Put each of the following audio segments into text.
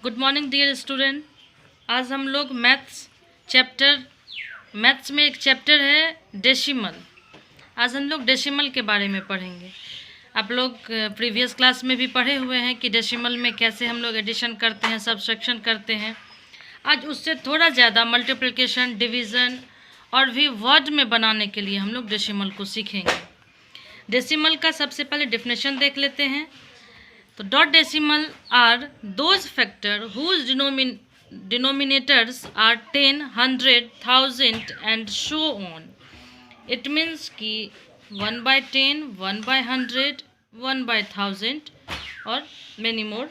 Good morning dear student. आज हम लोग मैथ्स में एक चैप्टर है डेसिमल। आज हम लोग डेसिमल के बारे में पढ़ेंगे। आप लोग प्रीवियस क्लास में भी पढ़े हुए हैं कि डेसिमल में कैसे हम लोग एडिशन करते हैं, सब्सट्रैक्शन करते हैं। आज उससे थोड़ा ज़्यादा मल्टीप्लिकेशन, डिवीज़न और भी वर्ड में बनाने के लिए हम लोग डेसिमल को सीखेंगे। डेसिमल का सबसे पहले डेफिनेशन देख लेते हैं। तो dot decimal are those factor whose denominators are 10, 100, 1000 and so on. It means कि 1/10, 1/100, 1/1000 और मैनी मोर।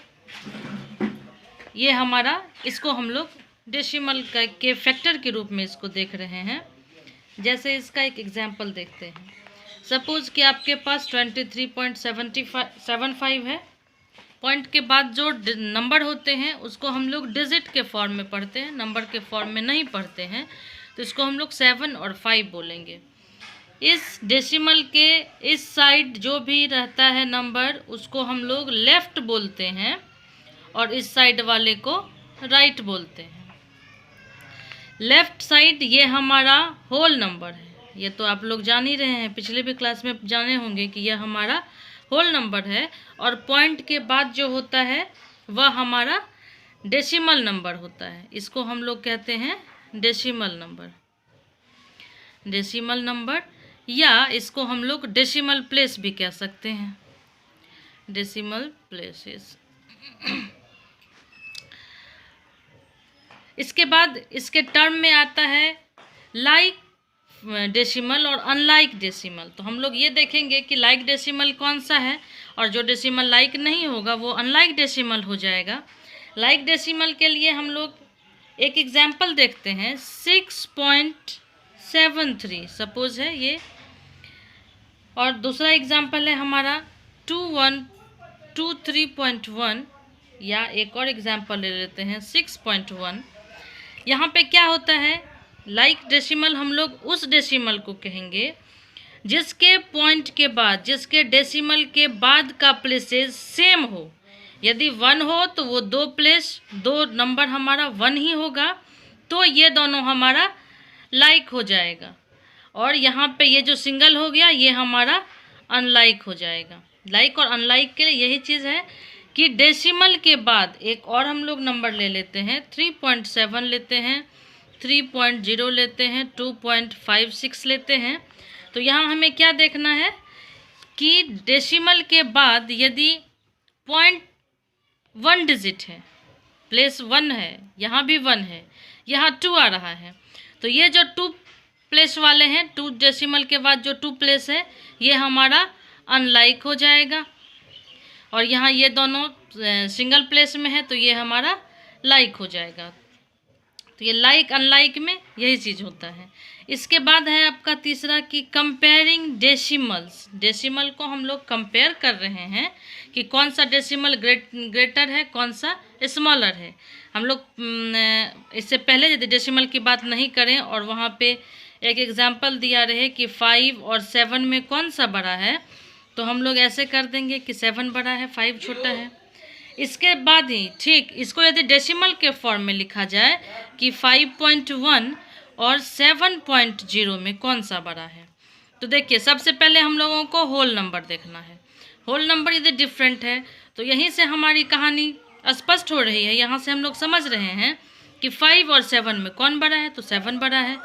ये हमारा, इसको हम लोग डेसिमल के फैक्टर के रूप में इसको देख रहे हैं। जैसे इसका एक एग्जाम्पल देखते हैं। सपोज कि आपके पास 23.75 है। पॉइंट के बाद जो नंबर होते हैं उसको हम लोग डिजिट के फॉर्म में पढ़ते हैं, नंबर के फॉर्म में नहीं पढ़ते हैं। तो इसको हम लोग 7 और 5 बोलेंगे। इस डेसिमल के इस साइड जो भी रहता है नंबर, उसको हम लोग लेफ़्ट बोलते हैं और इस साइड वाले को राइट बोलते हैं। लेफ़्ट साइड ये हमारा होल नंबर है। ये तो आप लोग जान ही रहे हैं, पिछले भी क्लास में जाने होंगे कि यह हमारा होल नंबर है। और पॉइंट के बाद जो होता है वह हमारा डेसिमल नंबर होता है। इसको हम लोग कहते हैं डेसिमल नंबर। डेसिमल नंबर, या इसको हम लोग डेसिमल प्लेस भी कह सकते हैं। Decimal places. इसके बाद इसके टर्म में आता है लाइक डेसिमल और अनलाइक डेसिमल। तो हम लोग ये देखेंगे कि लाइक डेसिमल कौन सा है, और जो डेसिमल लाइक नहीं होगा वो अनलाइक डेसिमल हो जाएगा। लाइक डेसिमल के लिए हम लोग एक एग्जाम्पल देखते हैं। 6.73 सपोज है ये। और दूसरा एग्जाम्पल है हमारा 2123.1, या एक और एग्जाम्पल ले लेते हैं 6.1। यहाँ पे क्या होता है, लाइक डेसिमल हम लोग उस डेसिमल को कहेंगे जिसके पॉइंट के बाद, जिसके डेसिमल के बाद का प्लेसेस सेम हो। यदि 1 हो तो वो दो नंबर हमारा 1 ही होगा, तो ये दोनों हमारा लाइक हो जाएगा। और यहाँ पे ये जो सिंगल हो गया ये हमारा अनलाइक हो जाएगा। लाइक और अनलाइक के लिए यही चीज़ है कि डेसिमल के बाद एक और हम लोग नंबर ले लेते हैं। 3.7 लेते हैं, 3.0 लेते हैं, 2.56 लेते हैं। तो यहाँ हमें क्या देखना है कि डेसिमल के बाद यदि पॉइंट 1 डिजिट है, प्लेस 1 है, यहाँ भी 1 है, यहाँ 2 आ रहा है, तो ये जो 2 प्लेस वाले हैं, 2 डेसिमल के बाद जो 2 प्लेस है ये हमारा अनलाइक हो जाएगा। और यहाँ ये दोनों सिंगल प्लेस में है तो ये हमारा लाइक हो जाएगा। तो ये लाइक अनलाइक में यही चीज़ होता है। इसके बाद है आपका तीसरा कि कंपेयरिंग डेसिमल्स। डेसिमल को हम लोग कंपेयर कर रहे हैं कि कौन सा डेसिमल ग्रेटर है, कौन सा स्मॉलर है। हम लोग इससे पहले यदि डेसिमल की बात नहीं करें और वहाँ पे एक एग्जाम्पल दिया रहे कि 5 और 7 में कौन सा बड़ा है, तो हम लोग ऐसे कर देंगे कि 7 बड़ा है, 5 छोटा है। इसके बाद ही ठीक इसको यदि डेसिमल के फॉर्म में लिखा जाए कि 5.1 और 7.0 में कौन सा बड़ा है, तो देखिए सबसे पहले हम लोगों को होल नंबर देखना है। होल नंबर यदि डिफरेंट है तो यहीं से हमारी कहानी स्पष्ट हो रही है। यहाँ से हम लोग समझ रहे हैं कि 5 और 7 में कौन बड़ा है, तो 7 बड़ा है,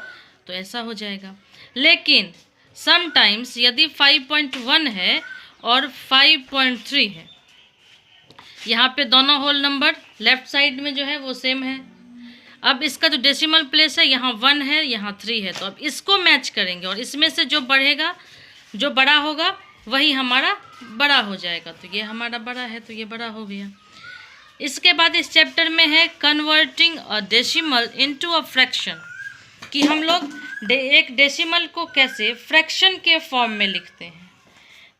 तो ऐसा हो जाएगा। लेकिन समटाइम्स यदि 5.1 है और 5.3 है, यहाँ पे दोनों होल नंबर लेफ्ट साइड में जो है वो सेम है। अब इसका जो डेसिमल प्लेस है यहाँ 1 है, यहाँ 3 है, तो अब इसको मैच करेंगे और इसमें से जो बढ़ेगा, जो बड़ा होगा वही हमारा बड़ा हो जाएगा। तो ये हमारा बड़ा है तो ये बड़ा हो गया। इसके बाद इस चैप्टर में है converting a decimal into a fraction, कि हम लोग एक डेसिमल को कैसे फ्रैक्शन के फॉर्म में लिखते हैं।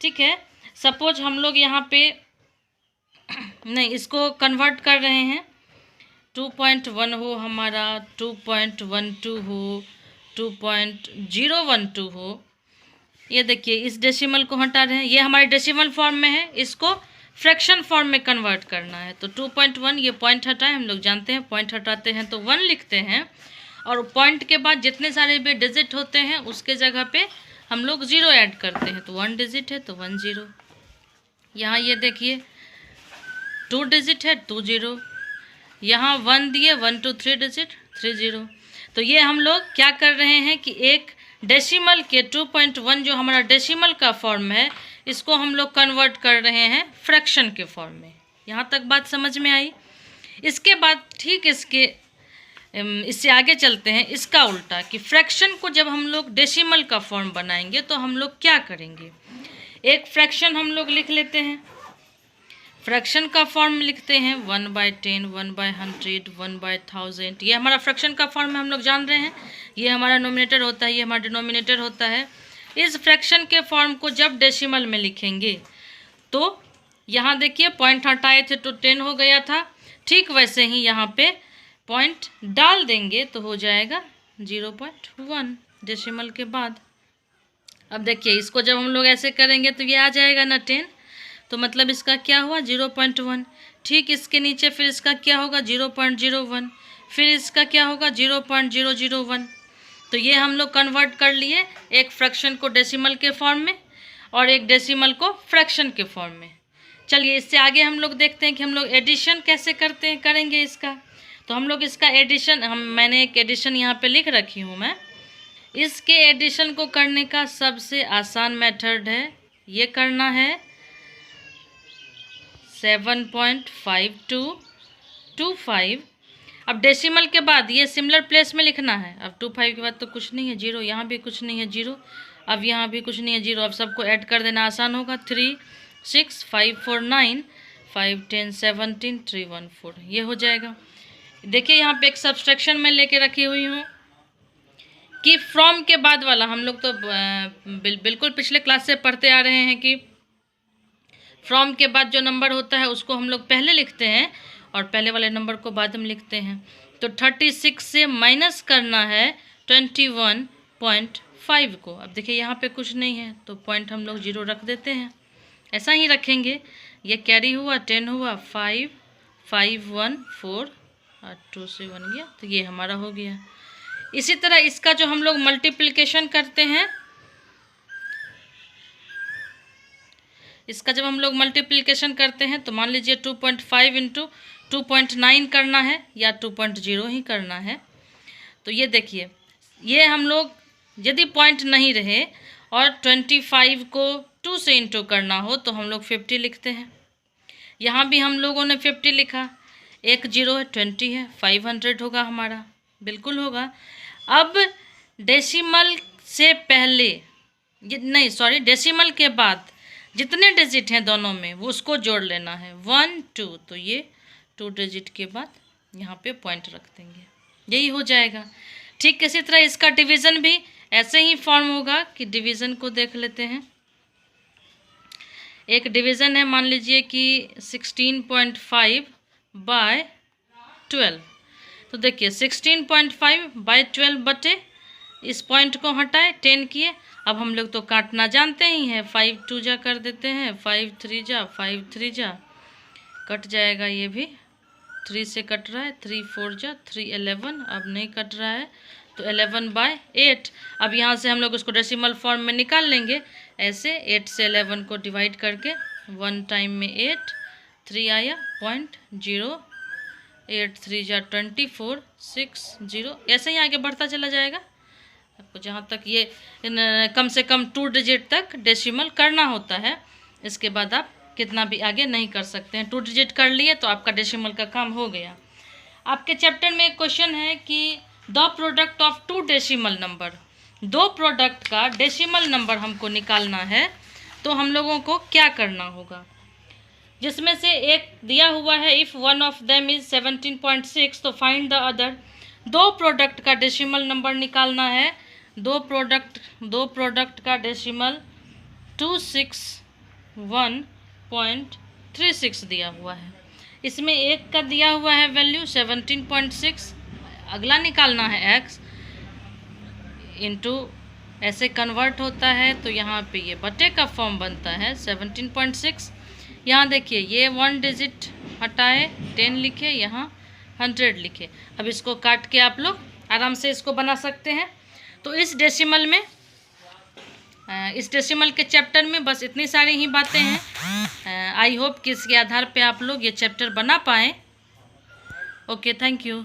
ठीक है, सपोज हम लोग यहाँ पे नहीं, इसको कन्वर्ट कर रहे हैं। 2.1 हो हमारा, 2.12 हो, 2.012 हो। ये देखिए इस डेसिमल को हटा रहे हैं, ये हमारे डेसिमल फॉर्म में है, इसको फ्रैक्शन फॉर्म में कन्वर्ट करना है। तो 2.1 ये पॉइंट हटाए, हम लोग जानते हैं पॉइंट हटाते हैं तो 1 लिखते हैं, और पॉइंट के बाद जितने सारे भी डिजिट होते हैं उसके जगह पे हम लोग 0 ऐड करते हैं। तो 1 डिजिट है तो 1 0, यहाँ ये देखिए 2 डिजिट है 2 0, यहाँ 1 दिए 1 2 3 डिजिट 3 0। तो ये हम लोग क्या कर रहे हैं कि एक डेसिमल के 2.1 जो हमारा डेसिमल का फॉर्म है, इसको हम लोग कन्वर्ट कर रहे हैं फ्रैक्शन के फॉर्म में। यहाँ तक बात समझ में आई। इसके बाद ठीक इससे आगे चलते हैं, इसका उल्टा कि फ्रैक्शन को जब हम लोग डेसिमल का फॉर्म बनाएंगे तो हम लोग क्या करेंगे। एक फ्रैक्शन हम लोग लिख लेते हैं, फ्रैक्शन का फॉर्म लिखते हैं 1/10, 1/100, 1/1000। ये हमारा फ्रैक्शन का फॉर्म हम लोग जान रहे हैं। ये हमारा नोमिनेटर होता है, ये हमारा डिनोमिनेटर होता है। इस फ्रैक्शन के फॉर्म को जब डेसिमल में लिखेंगे तो यहाँ देखिए पॉइंट हटाए थे तो 10 हो गया था, ठीक वैसे ही यहाँ पे पॉइंट डाल देंगे तो हो जाएगा 0.1 डेसिमल के बाद। अब देखिए इसको जब हम लोग ऐसे करेंगे तो ये आ जाएगा ना 10, तो मतलब इसका क्या हुआ 0.1। ठीक इसके नीचे फिर इसका क्या होगा 0.01, फिर इसका क्या होगा 0.001। तो ये हम लोग कन्वर्ट कर लिए एक फ्रैक्शन को डेसिमल के फॉर्म में और एक डेसिमल को फ्रैक्शन के फॉर्म में। चलिए इससे आगे हम लोग देखते हैं कि हम लोग एडिशन कैसे करेंगे इसका। तो हम लोग इसका एडिशन, मैंने एक एडिशन यहाँ पे लिख रखी हूँ मैं। इसके एडिशन को करने का सबसे आसान मेथड है, ये करना है 7.5225। अब डेसिमल के बाद ये सिमिलर प्लेस में लिखना है। अब 25 के बाद तो कुछ नहीं है 0, यहाँ भी कुछ नहीं है 0, अब यहाँ भी कुछ नहीं है 0। अब सबको ऐड कर देना आसान होगा। 3 6 5 4 9 5 10 17 3 1 4, ये हो जाएगा। देखिए यहाँ पे एक सब्सट्रैक्शन मैं लेके रखी हुई हूँ कि फ्रॉम के बाद वाला, हम लोग तो बिल्कुल पिछले क्लास से पढ़ते आ रहे हैं कि फ्रॉम के बाद जो नंबर होता है उसको हम लोग पहले लिखते हैं और पहले वाले नंबर को बाद में लिखते हैं। तो 36 से माइनस करना है 21.5 को। अब देखिए यहाँ पे कुछ नहीं है तो पॉइंट हम लोग 0 रख देते हैं, ऐसा ही रखेंगे। ये कैरी हुआ 10 हुआ 5 5 1 4 और 2 से 1 गया, तो ये हमारा हो गया। इसी तरह इसका जो हम लोग मल्टीप्लिकेशन करते हैं, इसका जब हम लोग मल्टीप्लिकेशन करते हैं तो मान लीजिए 2.5 इंटू 2.9 करना है या 2.0 ही करना है। तो ये देखिए, ये हम लोग यदि पॉइंट नहीं रहे और 25 को 2 से इंटू करना हो तो हम लोग 50 लिखते हैं। यहाँ भी हम लोगों ने 50 लिखा, एक 0 है 20 है 500 होगा हमारा, बिल्कुल होगा। अब डेसिमल से पहले डेसिमल के बाद जितने डिजिट हैं दोनों में वो उसको जोड़ लेना है 1 2, तो ये 2 डिजिट के बाद यहाँ पे पॉइंट रख देंगे, यही हो जाएगा। ठीक इसी तरह इसका डिवीज़न भी ऐसे ही फॉर्म होगा कि डिवीज़न को देख लेते हैं। एक डिवीज़न है, मान लीजिए कि 16.5/12। तो देखिए 16.5/12 बटे इस पॉइंट को हटाए 10 किए। अब हम लोग तो काटना जानते ही हैं, 5 2 जा कर देते हैं, 5 3 जा 5 3 जा, कट जाएगा। ये भी 3 से कट रहा है, 3 4 जा 3 11, अब नहीं कट रहा है तो 11/8। अब यहाँ से हम लोग उसको डेसिमल फॉर्म में निकाल लेंगे ऐसे, 8 से 11 को डिवाइड करके 1 टाइम में 8, 3 आया 0.0, 8 3 जा 24 6 0, ऐसे ही आगे बढ़ता चला जाएगा। आपको जहाँ तक ये कम से कम 2 डिजिट तक डेसिमल करना होता है, इसके बाद आप कितना भी आगे नहीं कर सकते हैं। 2 डिजिट कर लिए तो आपका डेसिमल का काम हो गया। आपके चैप्टर में एक क्वेश्चन है कि the product of 2 decimal number, 2 product का डेसिमल नंबर हमको निकालना है, तो हम लोगों को क्या करना होगा। जिसमें से एक दिया हुआ है if one of them is 17.6 तो फाइंड द अदर। 2 प्रोडक्ट का डेसिमल नंबर निकालना है। 2 प्रोडक्ट का डेसिमल 261.36 दिया हुआ है। इसमें एक का दिया हुआ है वैल्यू 17.6, अगला निकालना है x इंटू ऐसे कन्वर्ट होता है तो यहाँ पे ये बटे का फॉर्म बनता है 17.6, यहाँ देखिए ये 1 डिजिट हटाए 10 लिखे, यहाँ 100 लिखे। अब इसको काट के आप लोग आराम से इसको बना सकते हैं। तो इस डेसिमल में, इस डेसिमल के चैप्टर में बस इतनी सारी ही बातें हैं। आई होप कि इसके आधार पे आप लोग ये चैप्टर बना पाएँ। Okay, thank you.